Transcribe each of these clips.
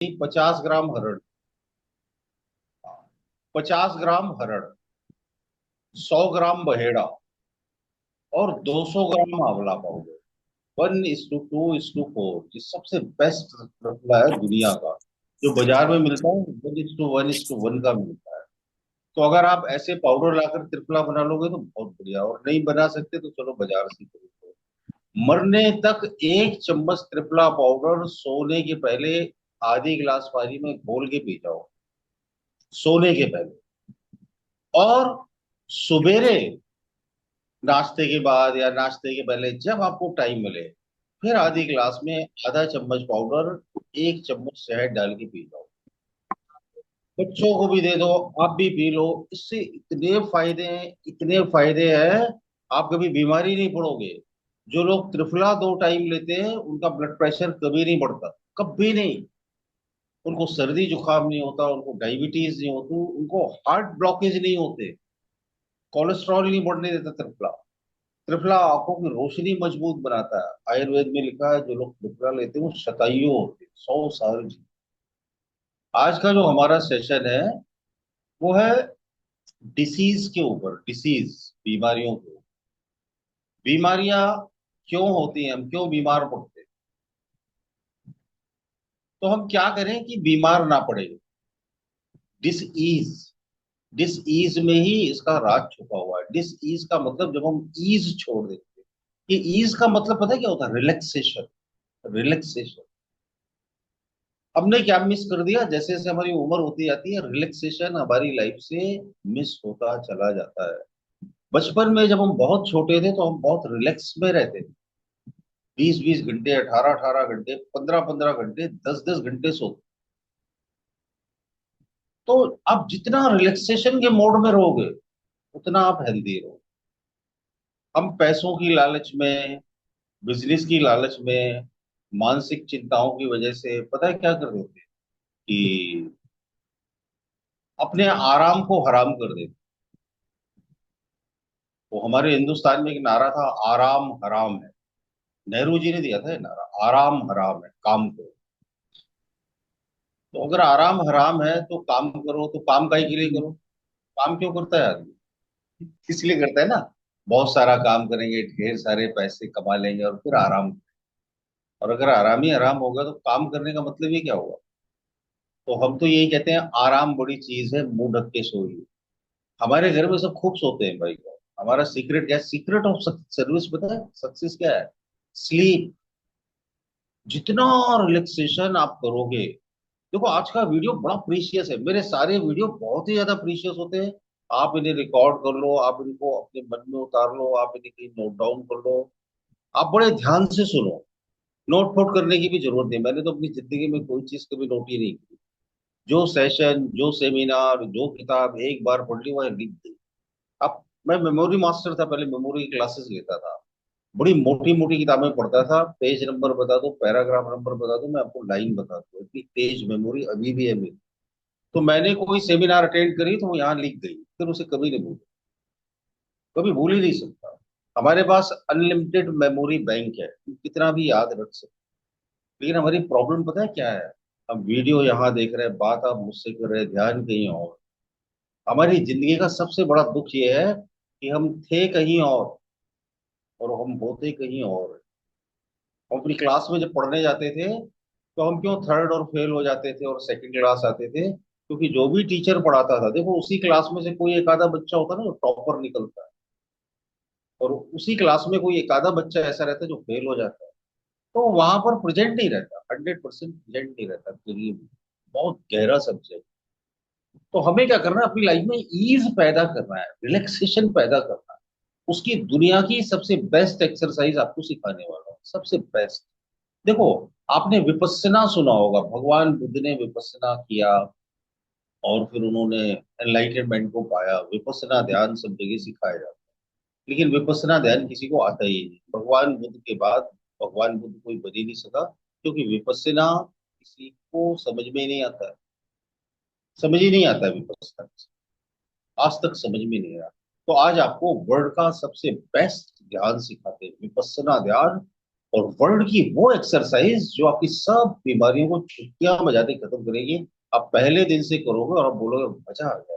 50 ग्राम हरड़, 50 ग्राम हरड़, 100 ग्राम बहेड़ा और 200 ग्राम आंवला पाउडर। 1:2:4, ये सबसे बेस्ट रसगुल्ला है दुनिया का। जो बाजार में मिलता है 1:1:1 का मिलता है। तो अगर आप ऐसे पाउडर लाकर त्रिफला बना लोगे तो बहुत बढ़िया, और नहीं बना सकते तो चलो बाजार से खरीद लो। मरने तक 1 चम्मच त्रिफला पाउडर सोने के पहले आधी गिलास पानी में घोल के पी जाओ, सोने के पहले। और सवेरे नाश्ते के बाद या नाश्ते के पहले जब आपको टाइम मिले, फिर आधी गिलास में आधा चम्मच पाउडर, 1 चम्मच शहद डाल के पी जाओ। बच्चों को भी दे दो, आप भी पी लो। इससे इतने फायदे हैं, इतने फायदे हैं, आप कभी बीमारी नहीं पड़ोगे। जो लोग त्रिफला 2 टाइम लेते हैं उनका ब्लड प्रेशर कभी नहीं बढ़ता, कभी नहीं। उनको सर्दी जुकाम नहीं होता, उनको डायबिटीज नहीं होती, उनको हार्ट ब्लॉकेज नहीं होते, कोलेस्ट्रॉल नहीं बढ़ने देता त्रिफला। त्रिफला आंखों की रोशनी मजबूत बनाता है। आयुर्वेद में लिखा है जो लोग त्रिफला लेते हैं वो शतायु होते हैं, 100 साल जी। आज का जो हमारा सेशन है वो है डिसीज के ऊपर, डिसीज, बीमारियों के ऊपर। बीमारियां क्यों होती हैं, हम क्यों बीमार पड़ते हैं, तो हम क्या करें कि बीमार ना पड़े। डिस ईज, डिस ईज में ही इसका राज छुपा हुआ है। डिस ईज का मतलब जब हम ईज छोड़ देते हैं। ये ईज का मतलब पता है क्या होता है? Relaxation, relaxation. हमने क्या मिस कर दिया? जैसे जैसे हमारी उम्र होती जाती है, रिलैक्सेशन हमारी लाइफ से मिस होता चला जाता है। बचपन में जब हम बहुत छोटे थे तो हम बहुत रिलैक्स में रहते थे। 20-20 घंटे, 18-18 घंटे, 15-15 घंटे, 10-10 घंटे सोते। तो आप जितना रिलैक्सेशन के मोड में रहोगे उतना आप हेल्दी रहो। हम पैसों की लालच में, बिजनेस की लालच में, मानसिक चिंताओं की वजह से पता है क्या कर देते हैं कि अपने आराम को हराम कर देते। तो हमारे हिंदुस्तान में एक नारा था, आराम हराम है। नेहरू जी ने दिया था ये नारा, आराम हराम है, काम करो। तो अगर आराम हराम है तो काम करो। तो काम काहे के लिए करो? काम क्यों करता है आदमी? इसलिए करता है ना, बहुत सारा काम करेंगे, ढेर सारे पैसे कमा लेंगे और फिर आराम। और अगर आराम ही आराम होगा तो काम करने का मतलब ही क्या हुआ? तो हम तो यही कहते हैं, आराम बड़ी चीज है, मुंह ढक के सोइए। हमारे घर में सब खूब सोते हैं भाई। हमारा सीक्रेट क्या है? सीक्रेट ऑफ सर्विस पता है? सक्सेस क्या है? स्लीप। जितना रिलैक्सेशन आप करोगे, देखो आज का वीडियो बड़ा प्रीशियस है, मेरे सारे वीडियो बहुत ही ज्यादा प्रीशियस होते हैं। आप इन्हें रिकॉर्ड कर लो, आप इनको अपने मन में उतार लो, आप इन्हें कहीं नोट डाउन कर लो। आप बड़े ध्यान से सुनो। नोट फोट करने की भी जरूरत नहीं, मैंने तो अपनी जिंदगी में कोई चीज कभी नोट ही नहीं की। जो सेशन, जो सेमिनार, जो किताब एक बार पढ़ ली वह लिख दी। अब मैं मेमोरी मास्टर था, पहले मेमोरी क्लासेस लेता था। बड़ी मोटी मोटी किताबें पढ़ता था, पेज नंबर बता दो, पैराग्राफ नंबर बता दो, मैं आपको लाइन बता दूं। इतनी तेज मेमोरी अभी भी है मेरी। तो मैंने कोई सेमिनार अटेंड करी तो वो यहाँ लिख गई, फिर उसे कभी नहीं भूल, कभी भूल ही नहीं सकता। हमारे पास अनलिमिटेड मेमोरी बैंक है, हम कितना भी याद रख सकते। लेकिन हमारी प्रॉब्लम पता है क्या है? हम वीडियो यहाँ देख रहे हैं, बात आप मुझसे कर रहे हैं, ध्यान कहीं और। हमारी जिंदगी का सबसे बड़ा दुख ये है कि हम थे कहीं और हम होते कहीं और। हम अपनी क्लास में जब पढ़ने जाते थे तो हम क्यों थर्ड और फेल हो जाते थे और सेकंड क्लास आते थे? क्योंकि जो भी टीचर पढ़ाता था, देखो उसी क्लास में से कोई एक आधा बच्चा होता ना जो टॉपर निकलता है, और उसी क्लास में कोई एक आधा बच्चा ऐसा रहता है जो फेल हो जाता है। तो वहां पर प्रेजेंट नहीं रहता, 100% प्रेजेंट नहीं रहता। तो ये बहुत गहरा सब्जेक्ट। तो हमें क्या करना है? अपनी लाइफ में ईज पैदा करना है, रिलैक्सेशन पैदा करना है। उसकी दुनिया की सबसे बेस्ट एक्सरसाइज आपको सिखाने वाला हूँ, सबसे बेस्ट। देखो, आपने विपस्सना सुना होगा, भगवान बुद्ध ने विपस्सना किया और फिर उन्होंने एनलाइटनमेंट को पाया। विपस्सना ध्यान सब जगह सिखाया जाता है, लेकिन विपस्सना ध्यान किसी को आता ही नहीं। भगवान बुद्ध के बाद भगवान बुद्ध कोई बन ही नहीं सका, क्योंकि विपस्सना किसी को समझ में ही नहीं आता है। समझ ही नहीं आता है विपस्सना, आज तक समझ में नहीं आया। तो आज आपको वर्ल्ड का सबसे बेस्ट ध्यान सिखाते हैं, विपस्सना ध्यान। और वर्ल्ड की वो एक्सरसाइज जो आपकी सब बीमारियों को चुटकियां बजाते खत्म करेगी। आप पहले दिन से करोगे और आप बोलोगे मजा आ गया।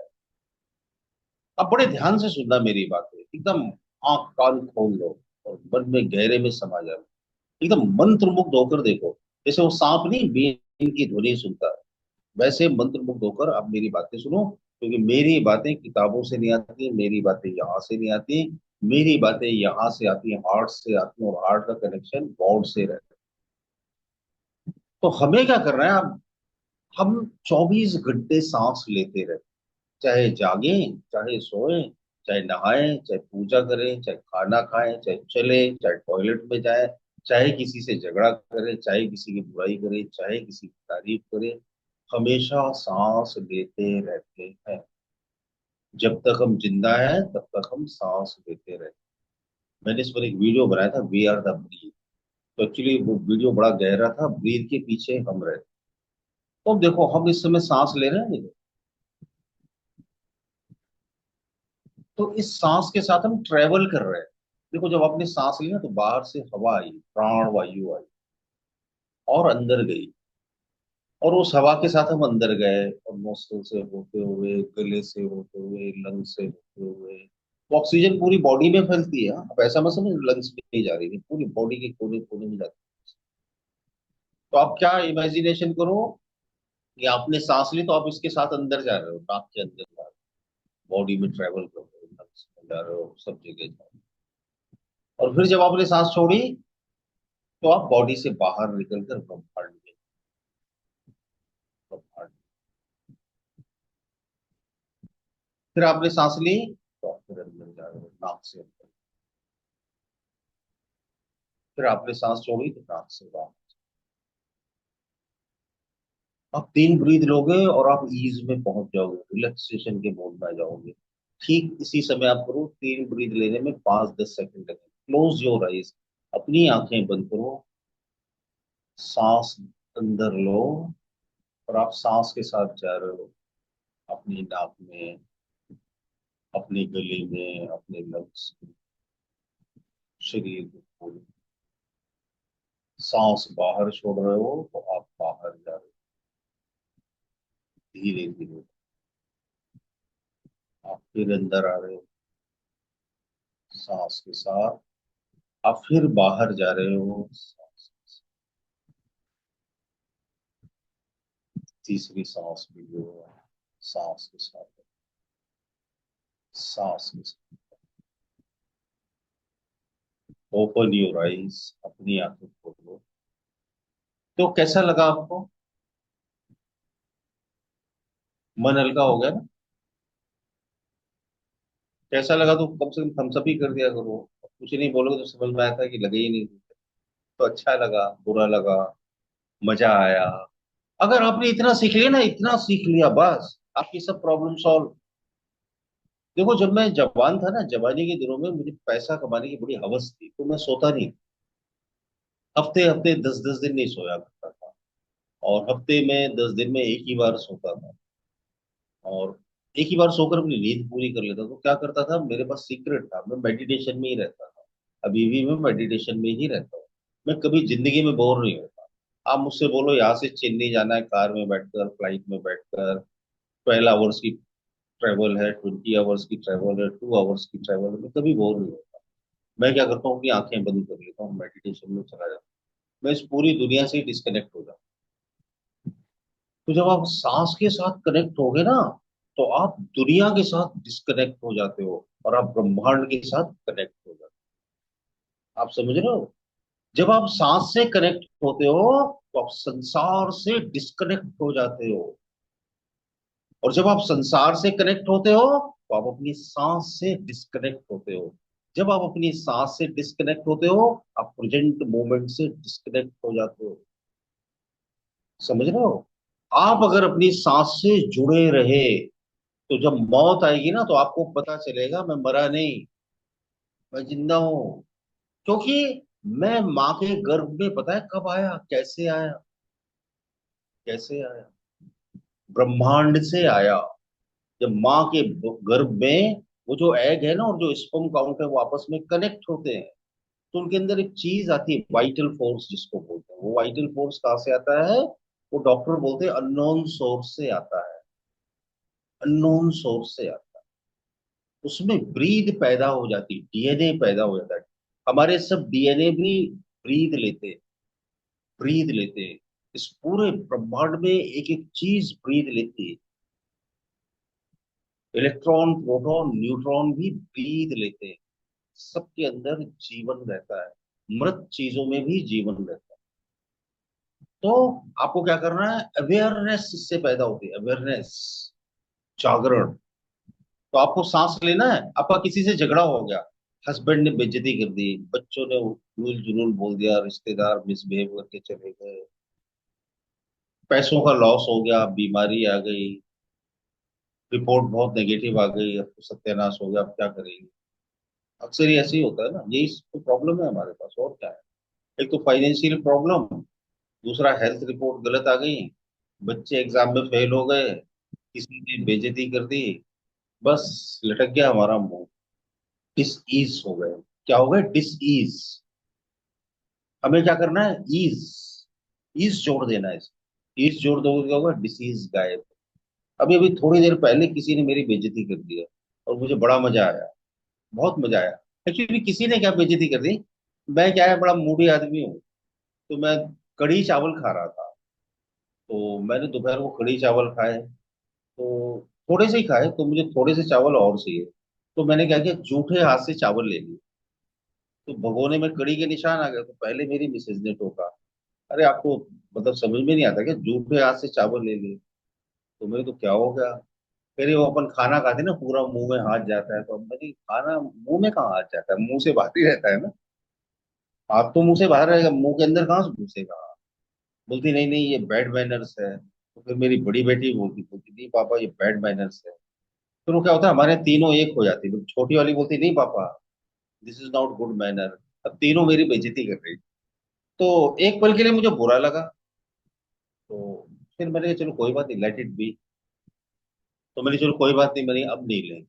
आप बड़े ध्यान से सुनना मेरी बातें, एकदम आंख कान खोल लो और मन में गहरे में समा जाओ। एकदम मंत्र मुग्ध होकर देखो, जैसे वो सांप नहीं बीन की ध्वनि सुनता है, वैसे मंत्र मुग्ध होकर आप मेरी बातें सुनो। क्योंकि मेरी बातें किताबों से नहीं आती, मेरी बातें यहाँ से नहीं आती, मेरी बातें यहाँ से आती है, हार्ट से आती है, और हार्ट का कनेक्शन गॉड से रहता है। तो हमें क्या करना है अब? हम 24 घंटे सांस लेते रहे, चाहे जागे, चाहे सोए, चाहे नहाए, चाहे पूजा करें, चाहे खाना खाएं, चाहे चले, चाहे टॉयलेट में जाए, चाहे किसी से झगड़ा करें, चाहे किसी की बुराई करें, चाहे किसी की तारीफ करें, हमेशा सांस लेते रहते हैं। जब तक हम जिंदा हैं तब तक हम सांस लेते रहते हैं। मैंने इस पर एक वीडियो बनाया था, वी आर द ब्रीथ। तो एक्चुअली वो वीडियो बड़ा गहरा था, ब्रीथ के पीछे हम रहते। तो अब देखो, हम इस समय सांस ले रहे हैं, तो इस सांस के साथ हम ट्रेवल कर रहे हैं। देखो, जब आपने सांस ली ना तो बाहर से हवा आई, प्राण वायु आई और अंदर गई, और उस हवा के साथ हम अंदर गए, और नोस्ट्रिल से होते हुए, गले से होते हुए, लंग से होते हुए, वो ऑक्सीजन पूरी बॉडी में फैलती है। आप ऐसा मत समझ लंग्स में नहीं जा रही है, पूरी बॉडी के कोने कोने में जाती है। तो आप क्या इमेजिनेशन करो कि आपने सांस ली तो आप इसके साथ अंदर जा रहे हो, नाक के अंदर जा रहे हो, बॉडी में ट्रेवल कर रहे हो, लंग्स में जा रहे हो, सब जगह जा रहे हो। और फिर जब आपने सांस छोड़ी तो आप बॉडी से बाहर निकलकर ब्रह्मांड में, ब्रह्मांड। फिर आपने सांस ली तो आप फिर अंदर जा रहे हो, नाक से अंदर। फिर आपने सांस छोड़ी तो नाक से बाहर। आप 3 ब्रीथ लोगे और आप ईज में पहुंच जाओगे, रिलैक्सेशन के मोड में आ जाओगे। ठीक इसी समय आप करो, 3 ब्रीथ लेने में 5-10 सेकंड लगे। क्लोज योर आइज, अपनी आंखें बंद करो, सांस अंदर लो, और आप सांस के साथ जा रहे हो अपनी नाक में, अपने गले में, अपने लंग्स में, शरीर को खोलो। सांस बाहर छोड़ रहे हो तो आप बाहर जा रहे हो, धीरे धीरे। आप फिर अंदर आ रहे हो सांस के साथ, आप फिर बाहर जा रहे हो सांस के साथ। तीसरी सांस भी लो, सांस के साथ, सांस के साथ। ओपन योर आईज, अपनी आंखें खोलो। तो कैसा लगा आपको? मन हल्का हो गया ना? कैसा लगा तो कम से कम थम्स अप ही कर दिया करो। कुछ नहीं बोलोगे तो समझ में आता है कि लगे ही नहीं। तो अच्छा लगा, बुरा लगा, मजा आया, अगर आपने इतना सीख लिया ना, इतना सीख लिया, बस आपकी सब प्रॉब्लम सॉल्व। देखो, जब मैं जवान था ना, जवानी के दिनों में मुझे पैसा कमाने की बड़ी हवस थी, तो मैं सोता नहीं, हफ्ते हफ्ते 10-10 दिन नहीं सोया करता था, और हफ्ते में 10 दिन में एक ही बार सोता था। और एक ही बार सोकर अपनी नींद पूरी कर लेता। तो क्या करता था, मेरे पास सीक्रेट था, मैं मेडिटेशन में ही रहता था। अभी भी मैं मेडिटेशन में ही रहता हूँ। मैं कभी जिंदगी में बोर नहीं होता। आप मुझसे बोलो यहाँ से चेन्नई जाना है, कार में बैठकर, फ्लाइट में बैठकर, 12 आवर्स की ट्रेवल है, 20 आवर्स की ट्रेवल है, 2 आवर्स की ट्रेवल है, मैं कभी बोर नहीं होता। मैं क्या करता हूँ, अपनी आंखें बंद कर लेता हूँ, मेडिटेशन में चला जाता हूँ। मैं इस पूरी दुनिया से डिस्कनेक्ट हो जाता हूँ। तो जब आप सांस के साथ कनेक्ट होगे ना, तो आप दुनिया के साथ डिस्कनेक्ट हो जाते हो, और आप ब्रह्मांड के साथ कनेक्ट हो जाते हो। आप समझ रहे हो? जब आप सांस से कनेक्ट होते हो तो आप संसार से डिस्कनेक्ट हो जाते हो, और जब आप संसार से कनेक्ट होते हो तो आप अपनी सांस से डिस्कनेक्ट होते हो। जब आप अपनी सांस से डिस्कनेक्ट होते हो, आप प्रेजेंट मोमेंट से डिस्कनेक्ट हो जाते हो। समझ रहे हो? आप अगर अपनी सांस से जुड़े रहे, तो जब मौत आएगी ना तो आपको पता चलेगा मैं मरा नहीं, मैं जिंदा हूं। क्योंकि मैं माँ के गर्भ में, पता है कब आया, कैसे आया? कैसे आया? ब्रह्मांड से आया। जब माँ के गर्भ में वो जो एग है ना और जो स्पर्म काउंट है वो आपस में कनेक्ट होते हैं, तो उनके अंदर एक चीज आती है वाइटल फोर्स जिसको बोलते हैं। वो वाइटल फोर्स कहाँ से आता है? वो डॉक्टर बोलते हैं अननोन सोर्स से आता है। अननोन सोर्स से आता है। उसमें ब्रीद पैदा हो जाती है, डीएनए पैदा हो जाता है। हमारे सब डीएनए भी ब्रीद लेते ब्रीद लेते हैं। इस पूरे ब्रह्मांड में एक एक चीज ब्रीद लेती है। इलेक्ट्रॉन, प्रोटॉन, न्यूट्रॉन भी ब्रीद लेते हैं। सबके अंदर जीवन रहता है। मृत चीजों में भी जीवन रहता है। तो आपको क्या करना है? अवेयरनेस इससे पैदा होती है, अवेयरनेस, जागरण। तो आपको सांस लेना है। आपका किसी से झगड़ा हो गया, हस्बैंड ने बेइज्जती कर दी, बच्चों ने उलूल जुलूल बोल दिया, रिश्तेदार मिसबिहेव करके चले गए, पैसों का लॉस हो गया, बीमारी आ गई, रिपोर्ट बहुत नेगेटिव आ गई, अब तो सत्यानाश हो गया, अब क्या करेंगे? अक्सर ही ऐसे ही होता है ना। यही तो प्रॉब्लम है हमारे पास, और क्या है? एक तो फाइनेंशियल प्रॉब्लम, दूसरा हेल्थ रिपोर्ट गलत आ गई, बच्चे एग्जाम में फेल हो गए, किसी ने बेइज्जती कर दी, बस लटक गया हमारा मुंह। डिस ईज हो गए। क्या हो गए? This is. हमें क्या करना है? ईज, ईज जोड़ देना है। ईज जोड़ दोगे क्या होगा? डिसीज गायब। अभी अभी थोड़ी देर पहले किसी ने मेरी बेइज्जती कर दी है, और मुझे बड़ा मजा आया, बहुत मजा आया। एक्चुअली किसी ने क्या बेइज्जती कर दी, मैं क्या है, बड़ा मूडी आदमी हूँ। तो मैं कढ़ी चावल खा रहा था, तो मैंने दोपहर को कढ़ी चावल खाए, तो थोड़े से ही खाए, तो मुझे थोड़े से चावल और चाहिए। तो मैंने क्या किया, जूठे हाथ से चावल ले लिए। तो भगोने में कड़ी के निशान आ गए। तो पहले मेरी मिसेज ने टोका, अरे आपको मतलब समझ में नहीं आता क्या, जूठे हाथ से चावल ले लिए? तो मेरे तो क्या हो गया? कह रही वो अपन खाना खाते ना, पूरा मुंह में हाथ जाता है। तो अब मैंने, खाना मुंह में कहाँ हाथ जाता है, मुंह से बाहर ही रहता है ना। हाथ तो मुंह से बाहर रहेगा, मुंह के अंदर कहाँ से घुसेगा? बोलती नहीं नहीं, ये बैड मैनर्स है। तो फिर मेरी बड़ी बेटी बोलती बोलती नहीं पापा, ये बैड मैनर्स है। फिर वो क्या होता है, हमारे तीनों एक हो जाती है। छोटी वाली बोलती नहीं पापा, this is not good manner. अब तीनों मेरी बेइज्जती कर रही। तो एक पल के लिए मुझे बुरा लगा। तो फिर मैंने कहा, चलो कोई बात नहीं, लेट इट बी। तो मैंने, चलो कोई बात नहीं, मैंने अब नहीं लेंगे,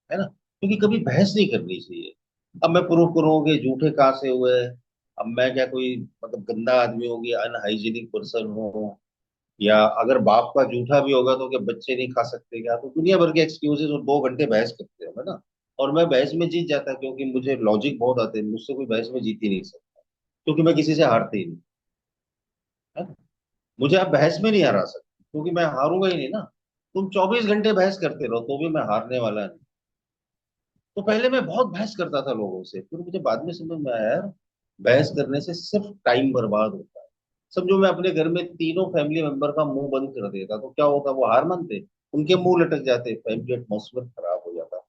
है ना। क्योंकि कभी बहस नहीं करनी चाहिए। अब मैं प्रूव करूँ कि झूठे कहाँ से हुए? अब मैं क्या कोई मतलब गंदा आदमी हो गया, अनहाइजीनिक पर्सन हो? या अगर बाप का जूठा भी होगा तो क्या बच्चे नहीं खा सकते क्या? तो दुनिया भर के एक्सक्यूजेस, और 2 घंटे बहस करते हैं, है ना। और मैं बहस में जीत जाता, क्योंकि मुझे लॉजिक बहुत आते हैं, मुझसे कोई बहस में जीत ही नहीं सकता, क्योंकि मैं किसी से हारती ही नहीं, है ना? मुझे आप बहस में नहीं हरा सकते, क्योंकि मैं हारूंगा ही नहीं ना। तुम 24 घंटे बहस करते रहो तो भी मैं हारने वाला नहीं। तो पहले मैं बहुत बहस करता था लोगों से, फिर मुझे बाद में समझ में आया, यार बहस करने से सिर्फ टाइम बर्बाद होता है। समझो मैं अपने घर में तीनों फैमिली मेंबर का मुंह बंद कर देता, तो क्या होता? वो हार मानते, उनके मुंह लटक जाते, फैमिली एटमोसफेयर खराब हो जाता।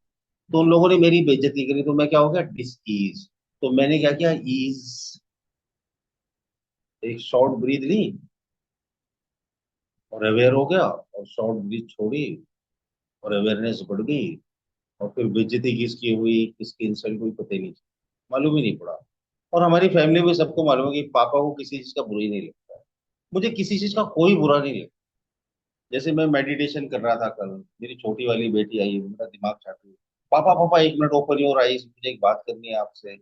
तो उन लोगों ने मेरी बेइज्जती करी, तो मैं क्या हो गया? This is. तो मैंने क्या किया? ईज, एक शॉर्ट ब्रीथ ली, और अवेयर हो गया, और शॉर्ट ब्रीथ छोड़ी, और अवेयरनेस बढ़ गई। और फिर बेइज्जती किसकी हुई, किसकी इंसल्ट हुई, पता ही नहीं चला, मालूम ही नहीं पड़ा। और हमारी फैमिली में सबको मालूम है कि पापा को किसी चीज का बुरा ही नहीं लगता है। मुझे किसी चीज का कोई बुरा नहीं लगता। जैसे मैं मेडिटेशन कर रहा था कल, मेरी छोटी वाली बेटी आई, मेरा दिमाग चाट रही, पापा पापा 1 मिनट ओपन योर आईज, मुझे एक बात करनी है आपसे।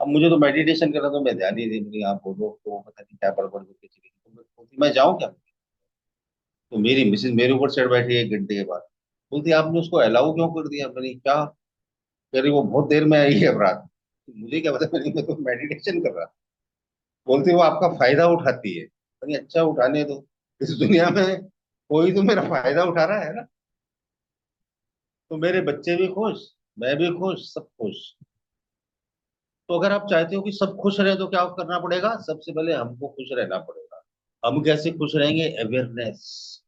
अब मुझे तो मेडिटेशन करना, तो मैं ध्यान ही नहीं रही, आप बोलो तो पता नहीं क्या बड़बड़ करके चली गई। तो मैं बोलती, मैं जाऊँ क्या? तो मेरी मिसेज मेरे ऊपर चढ़ बैठी 1 घंटे के बाद। बोलती आपने उसको अलाउ क्यों कर दिया? मैंने क्या? कह रही वो बहुत देर में आई है अब रात। मुझे क्या पता, मैं तो मेडिटेशन कर रहा। बोलती वो आपका फायदा उठाती है। मैंने अच्छा, उठाने दो। इस दुनिया में कोई तो मेरा फायदा उठा रहा है ना। तो मेरे बच्चे भी खुश, मैं भी खुश, सब खुश। तो अगर आप चाहते हो कि सब खुश रहे, तो क्या करना पड़ेगा? सबसे पहले हमको खुश रहना पड़ेगा। हम कैसे खुश रहेंगे? अवेयरनेस।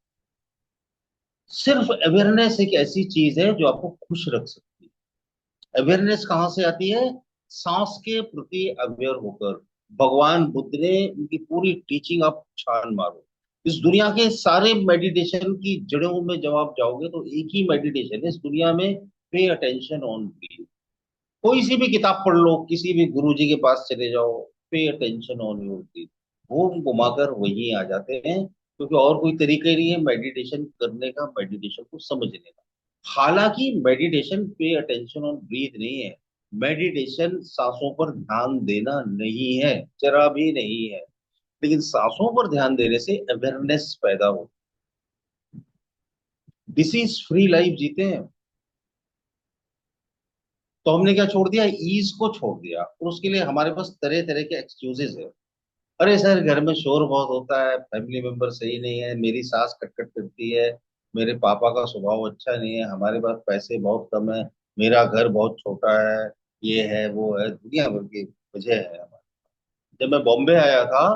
सिर्फ अवेयरनेस एक ऐसी चीज है जो आपको खुश रख सकती है। अवेयरनेस कहाँ से आती है? सांस के प्रति अवेयर होकर। भगवान बुद्ध ने उनकी पूरी टीचिंग आप छान मारो, इस दुनिया के सारे मेडिटेशन की जड़ों में जब आप जाओगे, तो एक ही मेडिटेशन है इस दुनिया में, पे अटेंशन ऑन ब्रीथ। कोई सी भी किताब पढ़ लो, किसी भी गुरु जी के पास चले जाओ, pay attention on your breathe, घूम घुमाकर वही आ जाते हैं। क्योंकि और कोई तरीका ही नहीं है मेडिटेशन करने का, मेडिटेशन को समझने का। हालांकि meditation pay attention on breathe नहीं है, मेडिटेशन सांसों पर ध्यान देना नहीं है, जरा भी नहीं है। लेकिन सांसों पर ध्यान देने से अवेयरनेस पैदा हो, डिसीज फ्री लाइफ जीते हैं। तो हमने क्या छोड़ दिया, ईज को छोड़ दिया, और उसके लिए हमारे पास तरह तरह के एक्सक्यूजेस है। अरे सर, घर में शोर बहुत होता है, फैमिली मेंबर सही नहीं है, मेरी सास कटकट करती है, मेरे पापा का स्वभाव अच्छा नहीं है, हमारे पास पैसे बहुत कम है, मेरा घर बहुत छोटा है, ये है वो है, दुनिया भर की वजह है हमारी। जब मैं बॉम्बे आया था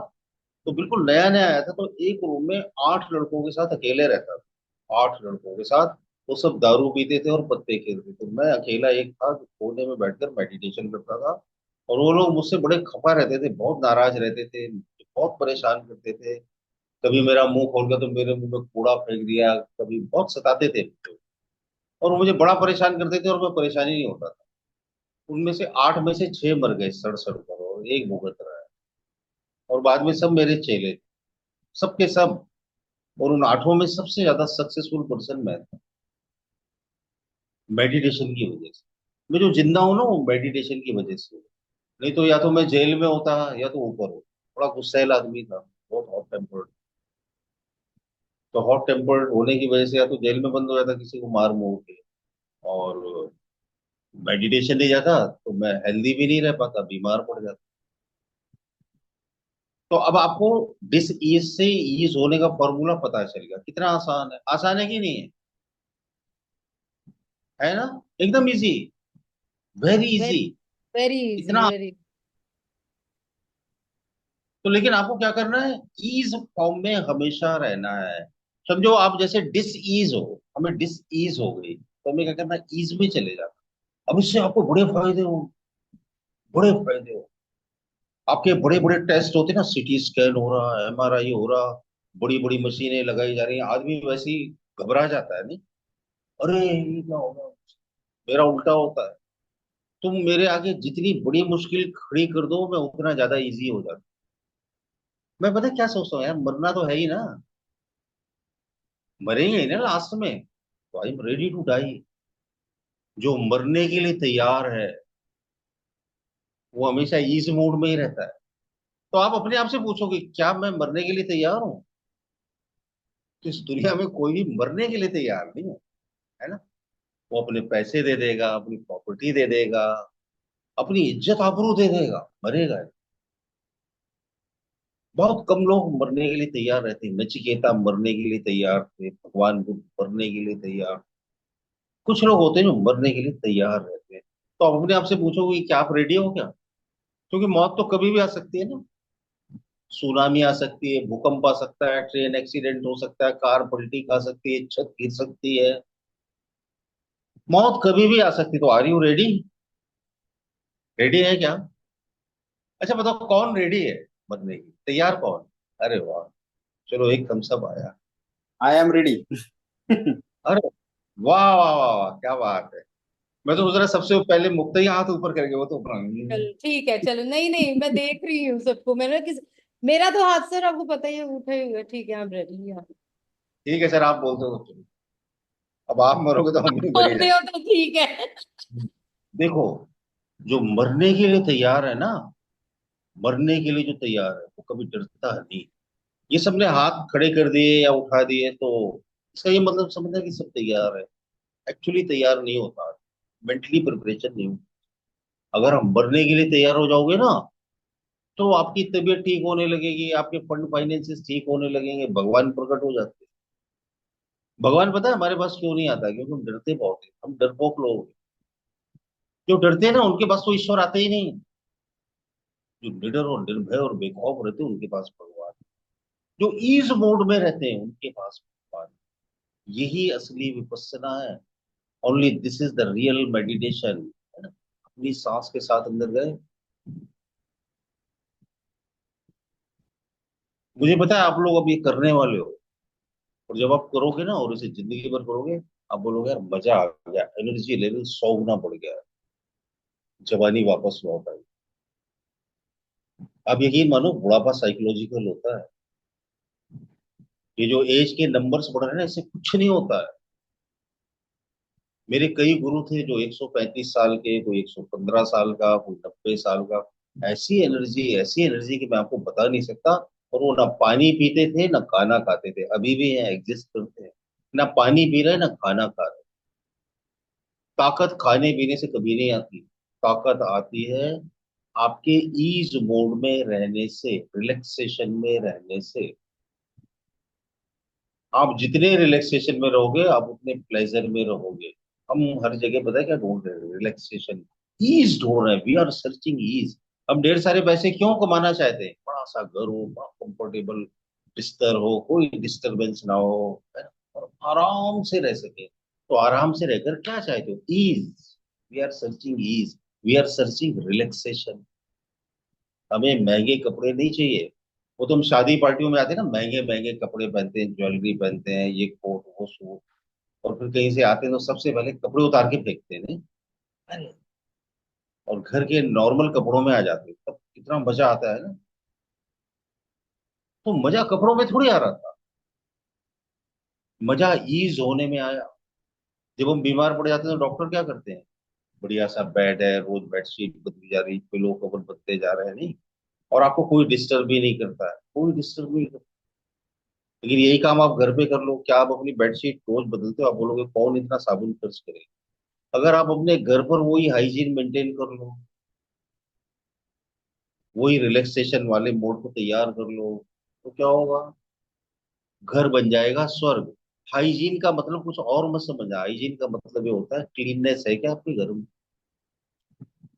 तो बिल्कुल नया नया आया था, तो एक रूम में 8 लड़कों के साथ अकेले रहता था, 8 लड़कों के साथ। वो सब दारू पीते थे और पत्ते खेलते थे, मैं अकेला एक था जो कोने में बैठकर मेडिटेशन करता था। और वो लोग मुझसे बड़े खफा रहते थे, बहुत नाराज रहते थे, मुझे बहुत परेशान करते थे। कभी मेरा मुंह खोल गया तो मेरे मुंह में कूड़ा फेंक दिया, कभी बहुत सताते थे मुझे। और वो मुझे बड़ा परेशान करते थे और मैं परेशान ही नहीं होता था। उनमें से 8 में से 6 मर गए सड़ सड़ कर, और एक भुगत रहा है। और बाद में सब मेरे चेले थे, सबके सब। और उन 8 में सबसे ज्यादा सक्सेसफुल पर्सन मैं था, मेडिटेशन की वजह से। मैं जो जिंदा हूं ना, वो मेडिटेशन की वजह से। नहीं तो या तो मैं जेल में होता, या तो ऊपर हो। बड़ा गुस्सैल आदमी था, बहुत हॉट टेम्पर्ड। तो हॉट टेम्पर्ड होने की वजह से या तो जेल में बंद हो जाता किसी को मार मुर के, और मेडिटेशन नहीं जाता तो मैं हेल्दी भी नहीं रह पाता, बीमार पड़ जाता। तो अब आपको डिस ईज से ईज होने का फॉर्मूला पता चल गया, कितना आसान है, आसान है कि नहीं है? है ना, एकदम easy, very very easy. Very easy, इतना। वेरी। तो लेकिन आपको क्या करना है, ईज फॉर्म में हमेशा रहना है। समझो आप जैसे डिस ईज हो, हमें डिस ईज हो गई, तो हमें क्या करना है, ईज में चले जाना। अब इससे आपको बड़े फायदे हो, बड़े फायदे हो। आपके बड़े बड़े टेस्ट होते हैं ना, सीटी स्कैन हो रहा है, एमआरआई हो रहा, बड़ी बड़ी मशीनें लगाई जा रही हैं, आदमी वैसे ही घबरा जाता है नहीं, अरे ये क्या होगा, मेरा उल्टा होता है। तुम मेरे आगे जितनी बड़ी मुश्किल खड़ी कर दो, मैं उतना ज्यादा इजी हो जाता। मैं पता है क्या सोचता हूँ यार, मरना तो है ही ना, मरेंगे ही ना लास्ट में, तो I am ready to die. जो मरने के लिए तैयार है वो हमेशा इस मूड में ही रहता है। तो आप अपने आप से पूछोगे, क्या मैं मरने के लिए तैयार हूँ? तो इस दुनिया में कोई भी मरने के लिए तैयार नहीं है, है ना। वो अपने पैसे दे देगा, अपनी प्रॉपर्टी दे देगा, अपनी इज्जत आबरू दे देगा, मरेगा। बहुत कम लोग मरने के लिए तैयार रहते हैं। नचिकेता मरने के लिए तैयार थे, भगवान बुद्ध मरने के लिए तैयार। कुछ लोग होते हैं जो मरने के लिए तैयार रहते हैं। तो आप अपने आप से पूछोगे कि क्या आप रेडी हो क्या? क्योंकि मौत तो कभी भी आ सकती है ना। सुनामी आ सकती है, भूकंप आ सकता है, ट्रेन एक्सीडेंट हो सकता है, कार पलटी खा सकती है, छत गिर सकती है, मौत कभी भी आ सकती है। तो आर यू रेडी? रेडी है क्या? अच्छा बताओ, कौन रेडी है मरने की, तैयार कौन? अरे वाह, चलो एक थम्स अप आया। आई एम रेडी। अरे वाह वाह वाह वाह, क्या बात है। मैं तो सोच रहा सबसे पहले मुक्ता ही हाथ ऊपर करके, वो तो चल ठीक है, चलो, नहीं नहीं, मैं देख रही हूँ सबको, मेरा तो हाथ सर आपको पता ही है, उठा ही हुआ है। ठीक है, आप रेडी यहाँ ठीक है सर, आप बोलते हो तो चलो। अब आप मरोगे तो हम भी मर ही बोलते जाएंगे। हो तो ठीक है। देखो, जो मरने के लिए तैयार है ना, मरने के लिए जो तैयार है वो कभी डरता नहीं। ये सबने हाथ खड़े कर दिए या उठा दिए तो इसका ये मतलब समझना कि सब तैयार है। एक्चुअली तैयार नहीं होता, मेंटली प्रिपरेशन नहीं होती। अगर हम मरने के लिए तैयार हो जाओगे ना, तो आपकी तबीयत ठीक होने लगेगी, आपके फंड फाइनेंसेस ठीक होने लगेंगे, भगवान प्रकट हो जाते हैं। भगवान पता है हमारे पास क्यों नहीं आता? क्योंकि हम डरते बहुत हैं, हम डरपोक लोग हैं। जो डरते हैं ना, उनके पास तो ईश्वर आते ही नहीं। जो निडर और निर्भय और बेखौफ रहते हैं, उनके पास भगवान। जो ईज मोड में रहते हैं, उनके पास भगवान। यही असली विपस्सना है। Only this is the real meditation, है ना। अपनी सांस के साथ अंदर गए। मुझे पता है आप लोग अब ये करने वाले हो, और जब आप करोगे ना और इसे जिंदगी भर करोगे, आप बोलोगे यार मजा आ गया, एनर्जी लेवल 100 गुना बढ़ गया है, जवानी वापस लौट आई। आप यकीन मानो, बुढ़ापा साइकोलॉजिकल होता है। ये जो एज के नंबर्स बढ़ रहे हैं ना, इससे कुछ नहीं होता है। मेरे कई गुरु थे जो 135 साल के, कोई 115 साल का, कोई 90 साल का। ऐसी एनर्जी कि मैं आपको बता नहीं सकता। और वो ना पानी पीते थे ना खाना खाते थे, अभी भी हैं, एग्जिस्ट करते हैं। ना पानी पी रहे ना खाना खा रहे। ताकत खाने पीने से कभी नहीं आती। ताकत आती है आपके ईज मोड में रहने से, रिलैक्सेशन में रहने से। आप जितने रिलैक्सेशन में रहोगे आप उतने प्लेजर में रहोगे। हम हर जगह पता है क्या ढूंढ रहे हैं? रिलैक्सेशन, ईज ढूंढ रहे हैं। We are searching ease. हम ढेर सारे पैसे क्यों कमाना चाहते हैं? बड़ा सा घर हो, बड़ा कंफर्टेबल बिस्तर हो, कोई डिस्टरबेंस ना हो, है ना? और आराम से रह सके। तो आराम से रहकर क्या चाहते हो? Ease. We are searching ease. We are searching relaxation. हमें महंगे कपड़े नहीं चाहिए। वो तो हम शादी पार्टियों में आते हैं ना, महंगे महंगे कपड़े पहनते हैं, ज्वेलरी पहनते हैं, ये कोट वो सूट। और फिर कहीं से आते हैं तो सबसे पहले कपड़े उतार के फेंकते हैं, नहीं? अरे, और घर के नॉर्मल कपड़ों में आ जाते हैं, तब कितना मजा आता है ना। तो मजा कपड़ों में थोड़ी आ रहा था। मजा ईज होने में आया। जब हम बीमार पड़ जाते हैं तो डॉक्टर क्या करते हैं? बढ़िया सा बेड है, रोज बेडशीट बदली जा रही, पिलो कवर बदलते जा रहे हैं, नहीं? और आपको कोई डिस्टर्ब भी नहीं करता है, कोई डिस्टर्ब नहीं करता। लेकिन यही काम आप घर पे कर लो, क्या आप अपनी बेडशीट रोज बदलते हो? आप बोलोगे कौन इतना साबुन खर्च करे। अगर आप अपने घर पर वही हाइजीन मेंटेन कर लो, वही रिलैक्सेशन वाले मोड को तैयार कर लो, तो क्या होगा? घर बन जाएगा स्वर्ग। हाइजीन का मतलब कुछ और मत समझना। हाइजीन का मतलब ये होता है क्लीननेस है क्या आपके घर में?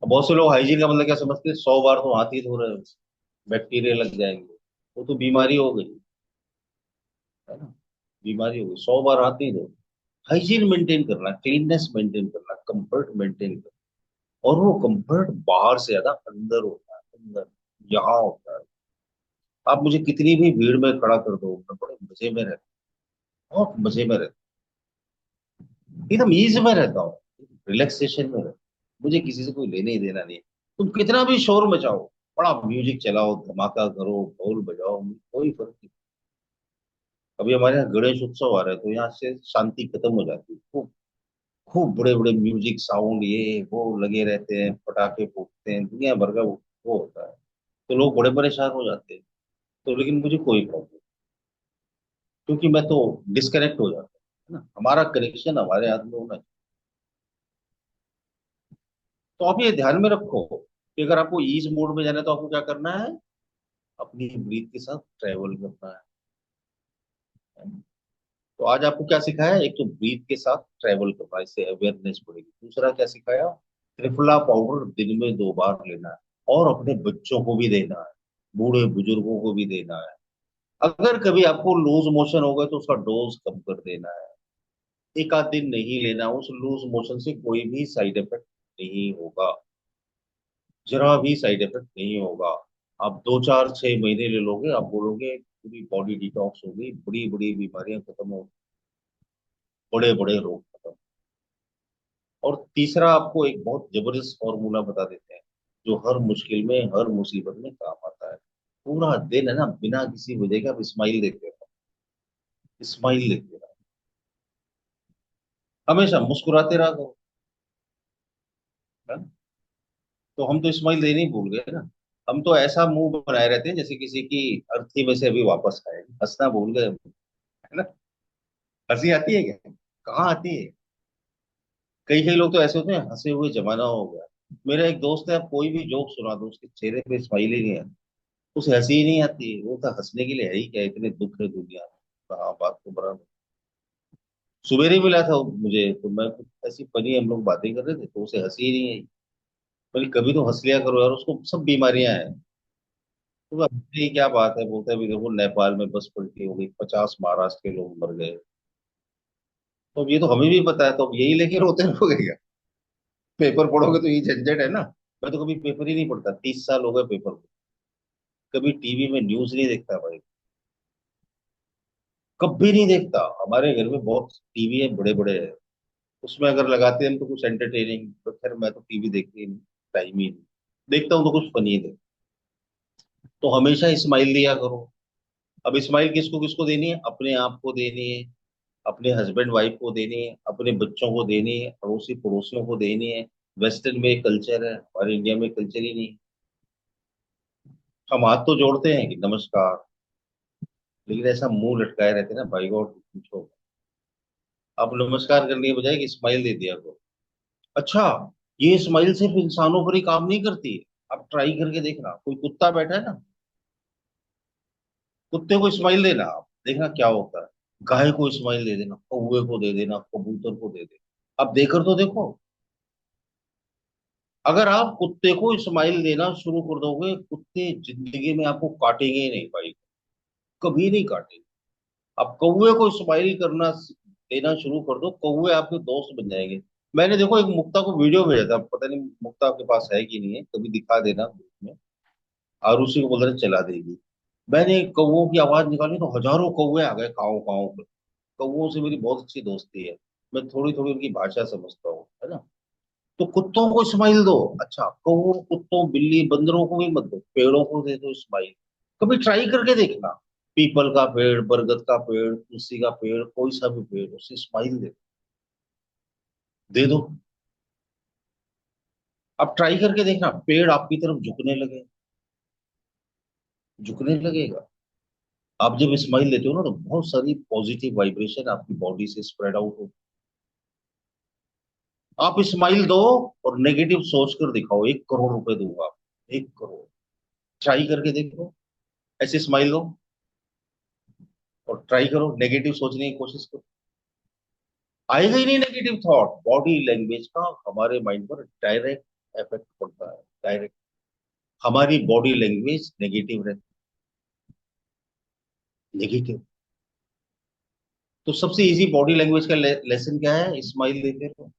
अब बहुत से लोग हाइजीन का मतलब क्या समझते हैं? 100 बार तो हाथ ही धो रहे हैं, बैक्टीरिया लग जाएंगे। वो तो बीमारी हो गई, है ना? बीमारी हो गई, 100 बार हाथ नहीं धो। हाइजीन मेंटेन करना, क्लीननेस मेंटेन करना, कंफर्ट मेंटेन करना। और वो कंफर्ट बाहर से ज्यादा अंदर होता है, अंदर, यहाँ होता है। आप मुझे कितनी भी भीड़ में खड़ा कर दो, मैं बड़े मजे में रहता हूँ, बहुत मजे में रहता हूँ, एकदम ईज में रहता हूँ, रिलैक्सेशन में रहता हूँ। मुझे किसी से कोई लेने ही देना नहीं है। तुम कितना भी शोर मचाओ, बड़ा म्यूजिक चलाओ, धमाका करो, ढोल बजाओ, मुझे कोई फर्क नहीं। अभी हमारे यहाँ गणेश उत्सव आ रहा है तो यहाँ से शांति खत्म हो जाती है। खूब खूब बड़े बड़े म्यूजिक साउंड ये वो लगे रहते हैं, पटाखे फूटते हैं, दुनिया भर का वो होता है। तो लोग बड़े परेशान हो जाते हैं। तो लेकिन मुझे कोई प्रॉब्लम नहीं, क्योंकि मैं तो डिस्कनेक्ट हो जाता हूँ, है ना? हमारा कनेक्शन हमारे हाथ में होना चाहिए। तो आप ये ध्यान में रखो कि अगर आपको ईज मोड में जाना है तो आपको क्या करना है? अपनी ब्रीथ के साथ ट्रेवल करना है ना? तो आज आपको क्या सिखाया? एक तो ब्रीथ के साथ ट्रेवल करना, इससे अवेयरनेस बढ़ेगी। दूसरा क्या सिखाया? त्रिफला पाउडर दिन में 2 बार लेना है, और अपने बच्चों को भी देना है, बूढ़े बुजुर्गों को भी देना है। अगर कभी आपको लूज मोशन हो गए तो उसका डोज कम कर देना है। एक आध दिन नहीं लेना, उस लूज मोशन से कोई भी साइड इफेक्ट नहीं होगा, जरा भी साइड इफेक्ट नहीं होगा। आप 2 4 6 महीने ले लोगे, आप बोलोगे पूरी बॉडी डिटॉक्स हो गई, बड़ी बड़ी बीमारियां खत्म हो, बड़े बड़े रोग खत्म। और तीसरा आपको एक बहुत जबरदस्त फॉर्मूला बता देते हैं, जो हर मुश्किल में, हर मुसीबत में काम आता है। पूरा दिन है ना, बिना किसी वजह के आप स्माइल देते रहो, स्माइल देते रहो, हमेशा मुस्कुराते रहा करो, है ना? तो हम तो स्माइल देने ही भूल गए ना। हम तो ऐसा मुंह बनाए रहते हैं जैसे किसी की अर्थी में से अभी वापस आए, हंसना भूल गए, है ना? हंसी आती है क्या? कहाँ आती है? कई कई लोग तो ऐसे होते हैं, हंसे हुए जमाना हो गया। मेरा एक दोस्त है, आप कोई भी जोक सुना दो उसके चेहरे पे स्माइल ही नहीं है, उसे हंसी ही नहीं आती। वो तो हंसने के लिए है ही क्या? इतने दुख है दुनिया में। हाँ, बात तो बराबर। सवेरे मिला था वो मुझे, तो मैं कुछ ऐसी फनी हम लोग बातें कर रहे थे तो उसे हंसी ही नहीं आई। बोले कभी तो हंस लिया करो यार, उसको सब बीमारियां हैं। तो वो हंसने की क्या बात है? बोलता है भी देखो नेपाल में बस पलटी हो गई, 50 महाराष्ट्र के लोग मर गए। तो अब ये तो हमें भी पता है, तो अब यही लेके रोते रहोगे क्या? पेपर पढ़ोगे तो ये झंझट है ना। मैं तो कभी पेपर ही नहीं पढ़ता, 30 साल हो गए पेपर को। कभी टीवी में न्यूज नहीं देखता भाई, कभी नहीं देखता। हमारे घर में बहुत टीवी है, बड़े बड़े हैं, उसमें अगर लगाते हैं तो कुछ एंटरटेनिंग, तो फिर मैं तो टीवी देखती ही नहीं, टाइम ही नहीं। देखता हूँ तो कुछ फनी देख। तो हमेशा स्माइल दिया करो। अब स्माइल किसको किसको देनी है? अपने आप को देनी है, अपने हस्बैंड वाइफ को देनी है, अपने बच्चों को देनी है, अड़ोसी पड़ोसियों को देनी है। वेस्टर्न में कल्चर है और इंडिया में कल्चर ही नहीं। हम हाथ तो जोड़ते हैं कि नमस्कार, लेकिन ऐसा मुंह लटकाए रहते हैं ना भाई गॉड पूछो। आप नमस्कार करने के बजाय कि स्माइल दे दिया करो। अच्छा, ये स्माइल सिर्फ इंसानों पर ही काम नहीं करती है। आप ट्राई करके देखना, कोई कुत्ता बैठा है ना, कुत्ते को स्माइल देना, आप देखना क्या होता है। गाय को स्माइल दे देना, कौवे को दे देना, कबूतर को दे देना, आप देकर तो देखो। अगर आप कुत्ते को स्माइल देना शुरू कर दोगे, कुत्ते जिंदगी में आपको काटेंगे ही नहीं भाई, कभी नहीं काटेंगे। आप कौवे को स्माइल करना देना शुरू कर दो, कौवे आपके दोस्त बन जाएंगे। मैंने देखो एक मुक्ता को वीडियो भेजा था, पता नहीं मुक्ता आपके पास है कि नहीं है, कभी दिखा देना ग्रुप में। आरुषि को बोल रहे चला देगी। मैंने कौवों की आवाज निकाली तो हजारों कौवे आ गए काव काव कर। कौवों से मेरी बहुत अच्छी दोस्ती है, मैं थोड़ी थोड़ी उनकी भाषा समझता हूँ, है ना। तो कुत्तों को स्माइल दो। अच्छा, कौवों, कुत्तों, बिल्ली, बंदरों को भी मत दो, पेड़ों को दे दो स्माइल। कभी ट्राई करके देखना। पीपल का पेड़, बरगद का पेड़, तुलसी का पेड़, कोई सा भी पेड़, उसे स्माइल दे दो। आप ट्राई करके देखना, पेड़ आपकी तरफ झुकने लगेगा। आप जब स्माइल देते हो ना, तो बहुत सारी पॉजिटिव वाइब्रेशन आपकी बॉडी से स्प्रेड आउट हो। आप स्माइल दो और नेगेटिव सोच कर दिखाओ, 1 करोड़ रुपए दूंगा, 1 करोड़। ट्राई करके देखो, ऐसे स्माइल दो और ट्राई करो, नेगेटिव सोचने की कोशिश करो, आएगा ही नहीं नेगेटिव थॉट। बॉडी लैंग्वेज का हमारे माइंड पर डायरेक्ट इफेक्ट पड़ता है, डायरेक्ट। हमारी बॉडी लैंग्वेज नेगेटिव रहती है, नेगेटिव। तो सबसे इजी बॉडी लैंग्वेज का लेसन क्या है? स्माइल देते रहो।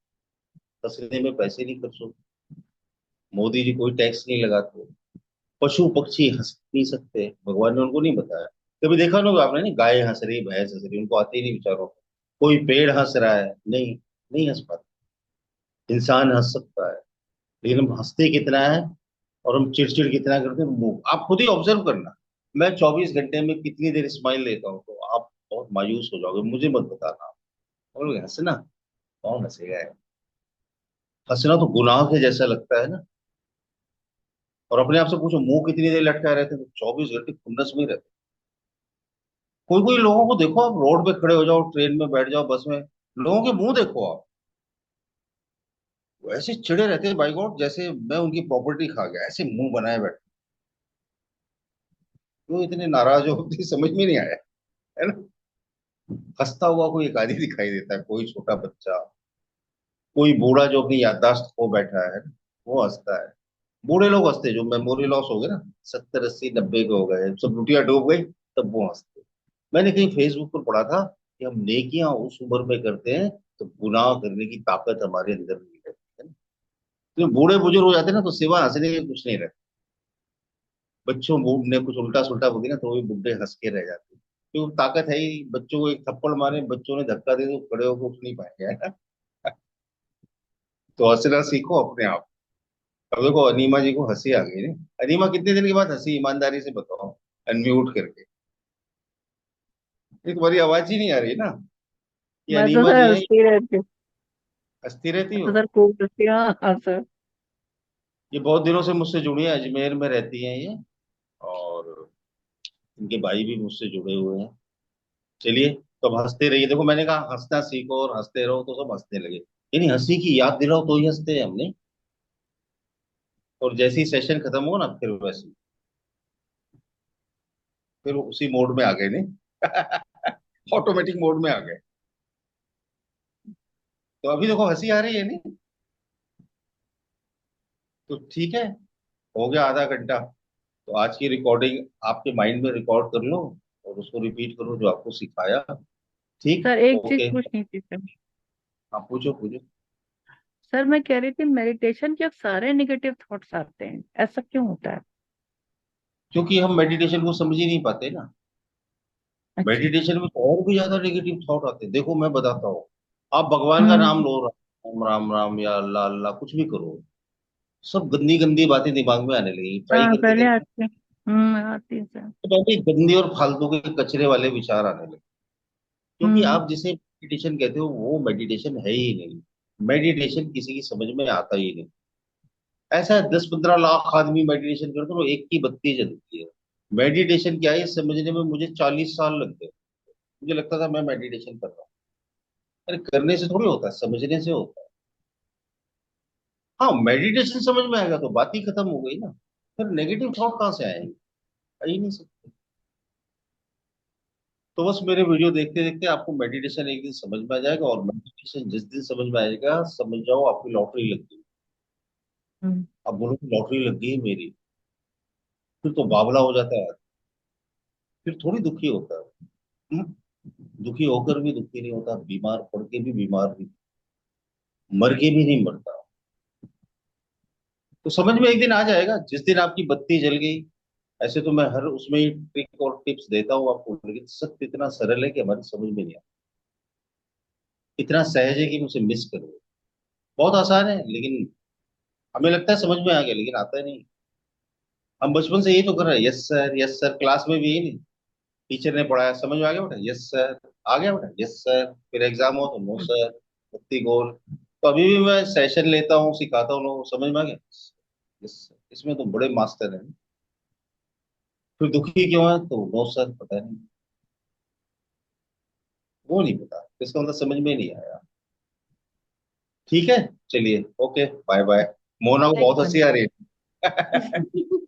हंसने में पैसे नहीं खर्च होते, मोदी जी कोई टैक्स नहीं लगाते, पशु पक्षी हंस नहीं सकते, भगवान ने उनको नहीं बताया। कभी देखा ना होगा आपने, नहीं, गाय हंस रही, भैंस हंस रही, उनको आते ही नहीं बेचारों को। कोई पेड़ हंस रहा है, नहीं, नहीं हंस पाता। इंसान हंस सकता है, लेकिन हम हंसते कितना है और हम चिड़चिड़ कितना करते हैं, मुंह आप खुद ही ऑब्जर्व करना। मैं 24 घंटे में कितनी देर स्माइल लेता हूँ, तो आप बहुत मायूस हो जाओगे, मुझे मत बताना। और हंसना, कौन हंसेगा यार? हंसना तो गुनाह के जैसा लगता है ना। और अपने आप से पूछो, मुंह कितनी देर लटकाए रहते हैं? तो 24 घंटे खुन्नस में ही रहते। कोई कोई लोगों को देखो, आप रोड पे खड़े हो जाओ, ट्रेन में बैठ जाओ, बस में, लोगों के मुंह देखो आप, वो ऐसे चिड़े रहते हैं बाई गॉड, जैसे मैं उनकी प्रॉपर्टी खा गया, ऐसे मुंह बनाए बैठे। क्यों इतने नाराज हो समझ में नहीं आया, है ना। हंसता हुआ कोई एक आदमी दिखाई देता है, कोई छोटा बच्चा, कोई बूढ़ा जो अपनी याददाश्त खो बैठा है, वो हंसता है। बूढ़े लोग हंसते हैं, जो मेमोरी लॉस हो गए ना, 70 80 90 के हो गए, सब लुटिया डूब गई, तब वो हंसते हैं। मैंने कहीं फेसबुक पर पढ़ा था कि हम नेकियां उस उम्र में करते हैं तो गुनाह करने की ताकत हमारे अंदर नहीं रहती है ना। तो बूढ़े बुजुर्ग हो जाते हैं ना, तो सिवा हंसने के कुछ नहीं रहता। बच्चों ने कुछ उल्टा सुल्टा बोल दिया ना, तो वो भी बुढ़े हंस के रह जाते हैं। तो ताकत है ही, बच्चों को एक थप्पड़ मारे, बच्चों ने धक्का दे, तो खड़े होकर उठ नहीं पाएंगे, है ना। तो हंसना सीखो अपने आप। अब देखो अनीमा जी को हंसी आ गई ना। अनीमा कितने दिन के बाद हंसी, ईमानदारी से बताओ, अनम्यूट करके। ये तुम्हारी आवाज ही नहीं आ रही ना। ये मैं तो अनीमा सर जी है, हंसती रहती हूँ। हंसती रहती मैं हो। तो सर खूब हंसती हूँ, हाँ सर। ये बहुत दिनों से मुझसे जुड़ी है, अजमेर में रहती हैं ये। और इनके भाई भी मुझसे जुड़े हुए हैं। चलिए, तो अब हंसते रहिए। देखो मैंने कहा हंसना सीखो और हंसते रहो, तो सब हंसने लगे। यानी हंसी की याद दिलाओ तो ही हंसते हैं हमने। और जैसे ही सेशन खत्म हो ना, फिर वैसे फिर उसी मोड में आ गए, नहीं ऑटोमेटिक मोड में आ गए। तो अभी देखो हंसी आ रही है नहीं। तो ठीक है, हो गया आधा घंटा। तो आज की रिकॉर्डिंग आपके माइंड में रिकॉर्ड कर लो और उसको रिपीट करो जो आपको सिखाया। ठीक। सर एक चीज ओके। पूछनी थी सर। आप पूछो पूछो। सर मैं कह रही थी, मेडिटेशन के सारे नेगेटिव थॉट्स आते हैं, ऐसा क्यों होता है? क्योंकि हम मेडिटेशन को समझ ही नहीं पाते ना। अच्छा। मेडिटेशन में तो और भी ज्यादा नेगेटिव थॉट आते हैं, देखो मैं बताता हूँ। आप भगवान का नाम हम्म। लो, राम राम राम या अल्लाह अल्लाह, कुछ भी करो, सब गंदी गंदी बातें दिमाग में आने लगेगी, ट्राई हाँ करके पहले देखना। आते हैं। आती है सर। तो पहले गंदी और फालतू के कचरे वाले विचार आने लगे। क्योंकि हम्म। आप जिसे मेडिटेशन कहते हो वो मेडिटेशन है ही नहीं। मेडिटेशन किसी की समझ में आता ही नहीं। ऐसा है 10-15 लाख आदमी मेडिटेशन करते हैं और एक की बत्ती जलती है। मेडिटेशन क्या है ये समझने में मुझे 40 साल लग गए। मुझे लगता था मैं मेडिटेशन कर रहा हूँ। अरे करने से थोड़ी होता है, समझने से होता है। हाँ, मेडिटेशन समझ में आएगा तो बात ही खत्म हो गई ना। फिर नेगेटिव थॉट कहाँ से आएंगे? आ ही नहीं सकते। तो बस मेरे वीडियो देखते देखते आपको मेडिटेशन एक दिन समझ में आ जाएगा, और मेडिटेशन जिस दिन समझ में आएगा समझ जाओ आपकी लॉटरी लग गई। हम्म। अब बोलो कि लॉटरी लग गई मेरी, फिर तो बावला हो जाता है। फिर थोड़ी दुखी होता है। हम्म? दुखी होकर भी दुखी नहीं होता, बीमार पड़ के भी बीमार नहीं, मर के भी नहीं मरता। तो समझ में एक दिन आ जाएगा जिस दिन आपकी बत्ती जल गई। ऐसे तो मैं हर उसमें ही ट्रिक और टिप्स देता हूँ आपको, लेकिन सत्य इतना सरल है कि हमारी समझ में नहीं आता। इतना सहज है कि मुझे मिस करो। बहुत आसान है, लेकिन हमें लगता है समझ में आ गया, लेकिन आता ही नहीं। हम बचपन से यही तो कर रहे हैं, yes sir yes sir, class में भी यही नहीं। टीचर ने पढ़ाया समझ में आ गया बेटा, यस सर। आ गया बेटा, यस सर। फिर एग्जाम हो तो नो सर, बत्ती गोल। तो अभी भी मैं सेशन लेता हूँ, सिखाता हूँ लोगों को, समझ में आ गया, यस सर। इसमें तो बड़े मास्टर हैं। फिर दुखी क्यों है तो नो सर, पता नहीं। वो नहीं पता, इसका मतलब समझ में नहीं आया। ठीक है, चलिए, ओके, बाय बाय। मोना को थैंक बहुत हंसी आ रही है।